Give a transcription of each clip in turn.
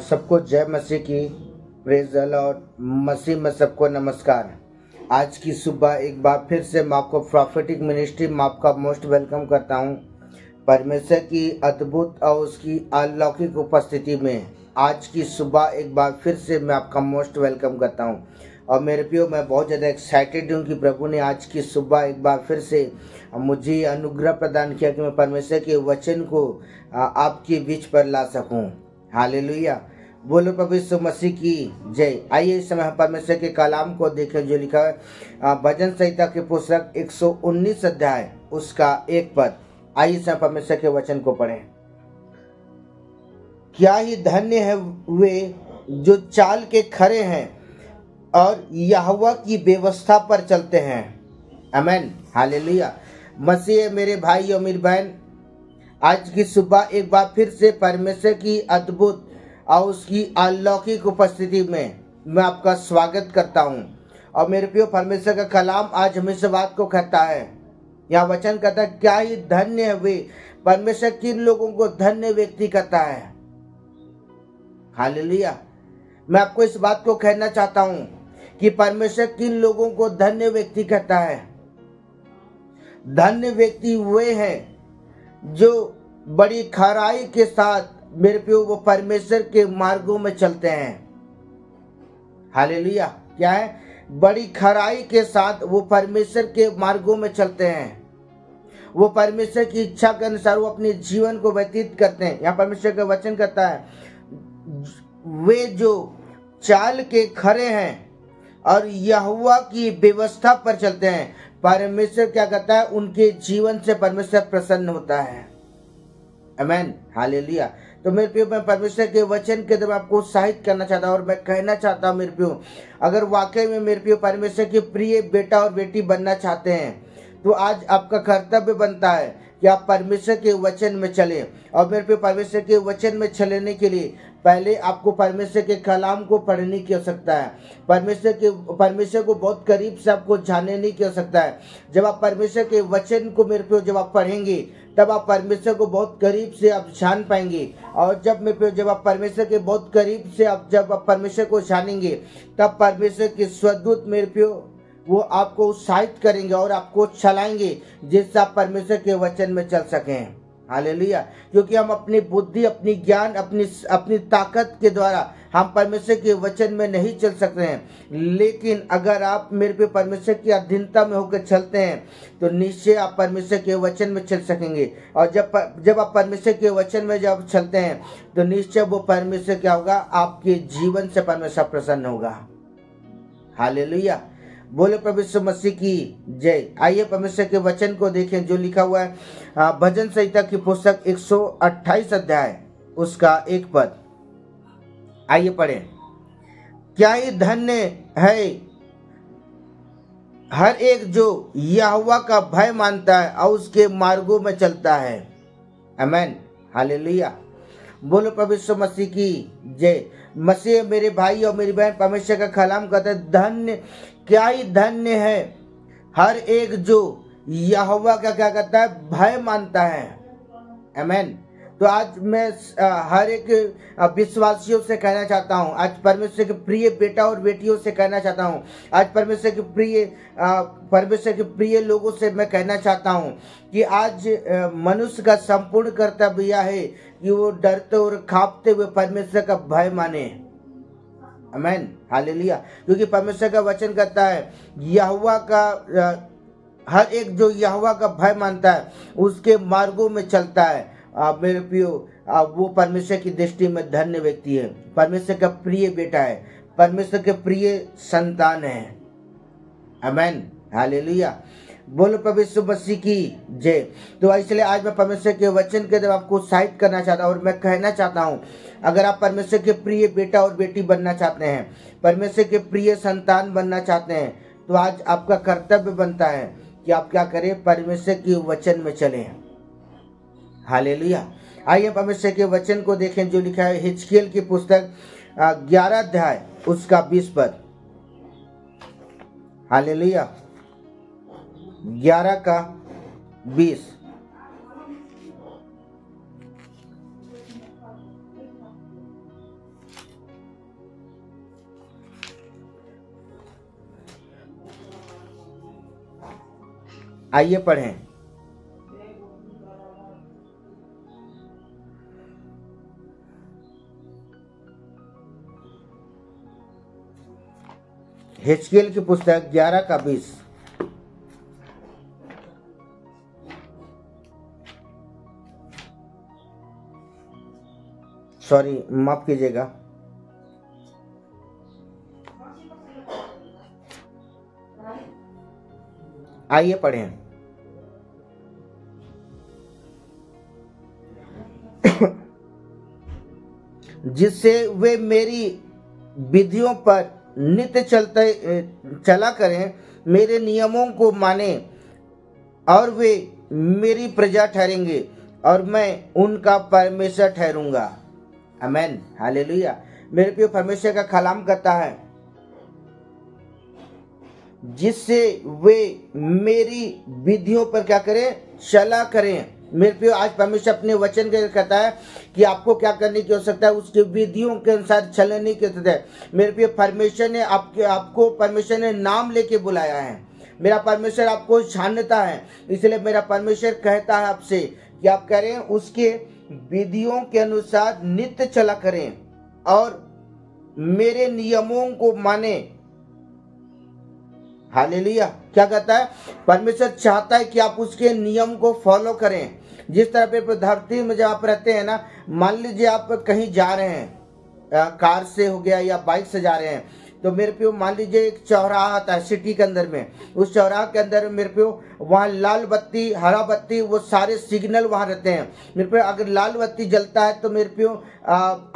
सबको जय मसीह की। Praise the Lord. मसीह में सबको नमस्कार। आज की सुबह एक बार फिर से मैं आपको प्रॉफिटिक मिनिस्ट्री में आपका मोस्ट वेलकम करता हूं। परमेश्वर की अद्भुत और उसकी अलौकिक उपस्थिति में आज की सुबह एक बार फिर से मैं आपका मोस्ट वेलकम करता हूं। और मेरे प्रियो, मैं बहुत ज़्यादा एक्साइटेड हूँ कि प्रभु ने आज की सुबह एक बार फिर से मुझे अनुग्रह प्रदान किया कि मैं परमेश्वर के वचन को आपके बीच पर ला सकूं। हालेलुया। बोलो प्रभु यीशु मसीह की जय। आइए इस समय परमेश्वर के कलाम को देखें जो लिखा है भजन संहिता के पुस्तक 119 अध्याय उसका 1 पद। आइए इस समय परमेश्वर के वचन को पढ़ें। क्या ही धन्य है वे जो चाल के खरे हैं और यहोवा की व्यवस्था पर चलते हैं। आमीन। हालेलुया। मसीह मेरे भाई और मेरी बहन, आज की सुबह एक बार फिर से परमेश्वर की अद्भुत और उसकी अलौकिक उपस्थिति में मैं आपका स्वागत करता हूं। और मेरे प्रिय, परमेश्वर का कलाम आज हमें इस बात को कहता है, यह वचन कहता है, क्या ही धन्य है वे। परमेश्वर किन लोगों को धन्य व्यक्ति कहता है। हालेलुया। मैं आपको इस बात को कहना चाहता हूं कि परमेश्वर किन लोगों को धन्य व्यक्ति कहता है। धन्य व्यक्ति वे हैं जो बड़ी खराई के साथ मेरे प्रियो वो परमेश्वर के मार्गों में चलते हैं। हालेलुया। क्या है? बड़ी खराई के साथ वो परमेश्वर के मार्गों में चलते हैं। वो परमेश्वर की इच्छा के अनुसार वो अपने जीवन को व्यतीत करते हैं। यहाँ परमेश्वर का वचन कहता है, वे जो चाल के खरे हैं और यहोवा की व्यवस्था पर चलते हैं। परमेश्वर क्या कहता है? उनके जीवन से परमेश्वर प्रसन्न होता है। आमीन। हालेलुया। तो मेरे प्रियो, मैं परमेश्वर के वचन के द्वारा आपको उत्साहित करना चाहता हूँ और मैं कहना चाहता हूँ मेरे प्रियो, अगर वाकई में मेरे प्रियो परमेश्वर के प्रिय बेटा और बेटी बनना चाहते हैं तो आज आपका कर्तव्य बनता है कि आप परमेश्वर के वचन में चलें। और मेरे प्रियो, परमेश्वर के वचन में चलने के लिए पहले आपको परमेश्वर के कलाम को पढ़ने की आवश्यकता है। परमेश्वर को बहुत करीब से आपको जानने की आवश्यकता है। जब आप परमेश्वर के वचन को मेरे प्रियो जब आप पढ़ेंगे तब आप परमेश्वर को बहुत करीब से आप जान पाएंगे। और जब आप परमेश्वर के बहुत करीब से जब आप परमेश्वर को जानेंगे तब परमेश्वर के स्वदूत मेरे प्रियो वो आपको उत्साहित करेंगे और आपको चलाएंगे जिससे आप परमेश्वर के वचन में चल सकें। हालेलुया। क्योंकि हम अपनी बुद्धि, अपनी ज्ञान, अपनी ताकत के द्वारा हम परमेश्वर के वचन में नहीं चल सकते हैं। लेकिन अगर आप मेरे पे परमेश्वर की अधीनता में होकर चलते हैं तो निश्चय आप परमेश्वर के वचन में चल सकेंगे। और जब आप परमेश्वर के वचन में जब चलते हैं तो निश्चय वो परमेश्वर क्या होगा? आपके जीवन से परमेश्वर प्रसन्न होगा। हालेलुया। बोले प्रभु यीशु मसीह की जय। आइए परमेश्वर के वचन को देखें जो लिखा हुआ है भजन संहिता की पुस्तक 128 अध्याय उसका 1 पद। आइए पढ़ें। क्या ही धन्य है हर एक जो यहोवा का भय मानता है और उसके मार्गों में चलता है। आमीन। हालेलुया। बोलो प्रभु यीशु मसीह की जय। मसीह मेरे भाई और मेरी बहन, परमेश्वर का कलाम कहता है, धन्य, क्या ही धन्य है हर एक जो यहोवा का क्या कहता है? भय मानता है। आमीन। तो आज मैं हर एक विश्वासियों से कहना चाहता हूँ, आज परमेश्वर के प्रिय बेटा और बेटियों से कहना चाहता हूँ, आज परमेश्वर के प्रिय लोगों से मैं कहना चाहता हूँ कि आज मनुष्य का संपूर्ण कर्तव्य यह है कि वो डरते और कांपते हुए परमेश्वर का भय माने। आमीन। हालेलुया। क्योंकि परमेश्वर का वचन कहता है, यहोवा का हर एक जो यहोवा का भय मानता है उसके मार्गों में चलता है। मेरे प्रियो, वो परमेश्वर की दृष्टि में धन्य व्यक्ति है, परमेश्वर का प्रिय बेटा है, परमेश्वर के प्रिय संतान है। आमीन। हालेलुया। बोलो प्रभु यीशु मसीह की जय। तो इसलिए आज मैं परमेश्वर के वचन के द्वारा आपको उत्साहित करना चाहता हूँ और मैं कहना चाहता हूँ, अगर आप परमेश्वर के प्रिय बेटा और बेटी बनना चाहते हैं, परमेश्वर के प्रिय संतान बनना चाहते हैं, तो आज आपका कर्तव्य बनता है कि आप क्या करें? परमेश्वर के वचन में चलें। हालेलुया। आइए परमेश्वर के वचन को देखें जो लिखा है हिजकिय्येल की पुस्तक 11 अध्याय उसका 20 पद। हालेलुया। 11 का 20। आइए पढ़ें। हिजकिय्याह की पुस्तक 11:20। सॉरी, माफ कीजिएगा। आइए पढ़ें। जिससे वे मेरी विधियों पर नित्य चला करें, मेरे नियमों को माने, और वे मेरी प्रजा ठहरेंगे और मैं उनका परमेश्वर ठहरूंगा। आमीन, हालेलुया। मेरे प्रिय, परमेश्वर का कलाम कहता है जिससे वे मेरी विधियों पर क्या करें, चला करें। मेरे प्रिय, आज परमेश्वर अपने वचन के कहता है कि आपको क्या करने की आवश्यकता है, उसके विधियों के अनुसार चलने की आवश्यकता है। मेरे प्रिय, परमेश्वर ने आपको परमेश्वर ने नाम लेके बुलाया है। मेरा परमेश्वर आपको जानता है, इसलिए मेरा परमेश्वर कहता है आपसे कि आप करें उसके विधियों के अनुसार नित्य चला करें और मेरे नियमों को माने। हालेलुया। क्या कहता है? परमेश्वर चाहता है कि आप उसके नियम को फॉलो करें। जिस तरह पे धरती में जब आप रहते हैं ना, मान लीजिए आप कहीं जा रहे हैं, कार से हो गया या बाइक से जा रहे हैं, तो मेरे पे मान लीजिए एक चौराहा आता है सिटी के अंदर में। उस चौराहा के अंदर मेरे पे वहाँ लाल बत्ती, हरा बत्ती, वो सारे सिग्नल वहाँ रहते हैं। मेरे पे अगर लाल बत्ती जलता है तो मेरे पे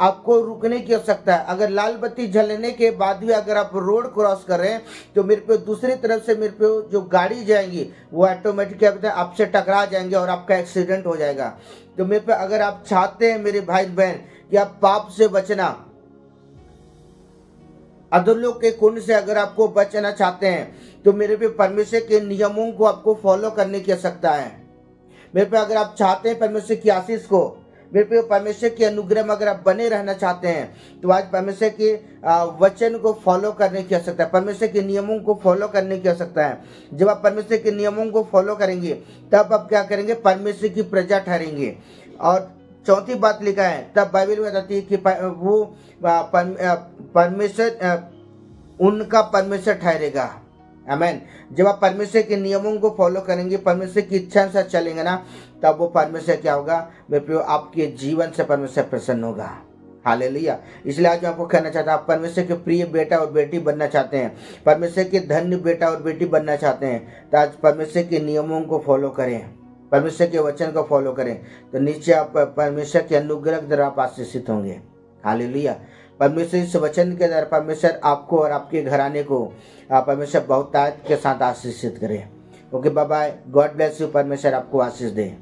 आपको रुकने की आवश्यकता है। अगर लाल बत्ती जलने के बाद भी अगर आप रोड क्रॉस कर रहे हैं तो मेरे पे दूसरी तरफ से मेरे पे जो गाड़ी जाएंगी वो ऑटोमेटिक क्या कहते हैं, आपसे टकरा जाएंगे और आपका एक्सीडेंट हो जाएगा। तो मेरे पे अगर आप चाहते हैं मेरे भाई बहन कि आप पाप से बचना, अधोलोक के कुंड से अगर आपको बचना चाहते हैं, तो मेरे पे परमेश्वर के नियमों को आपको फॉलो करने की आवश्यकता है। मेरे पे अगर आप चाहते हैं परमेश्वर की आशीष को, मेरे पे परमेश्वर के अनुग्रह में अगर आप बने रहना चाहते हैं, तो आज परमेश्वर के वचन को फॉलो करने की आवश्यकता है, परमेश्वर के नियमों को फॉलो करने की आवश्यकता है। जब आप परमेश्वर के नियमों को फॉलो करेंगे तब आप क्या करेंगे, परमेश्वर की प्रजा ठहरेंगे। और चौथी बात लिखा है, तब बाइबल में बताती है कि वो परमेश्वर उनका परमेश्वर ठहरेगा। आमीन। जब आप परमेश्वर के नियमों को फॉलो करेंगे, परमेश्वर की इच्छा से चलेंगे ना, तब वो परमेश्वर क्या होगा मेरे प्रिय, आपके जीवन से परमेश्वर प्रसन्न होगा। हालेलुया। इसलिए आज मैं आपको कहना चाहता हूँ, आप परमेश्वर के प्रिय बेटा और बेटी बनना चाहते हैं, परमेश्वर के धन्य बेटा और बेटी बनना चाहते हैं, तो आज परमेश्वर के नियमों को फॉलो करें, परमेश्वर के वचन को फॉलो करें, तो नीचे आप परमेश्वर के अनुग्रह द्वारा आप आशीषित होंगे। हालेलुया। परमेश्वर इस वचन के द्वारा परमेश्वर आपको और आपके घराने को परमेश्वर बहुतायत के साथ आशीषित करे। Okay, bye bye, God bless you. परमेश्वर आपको आशीष दे।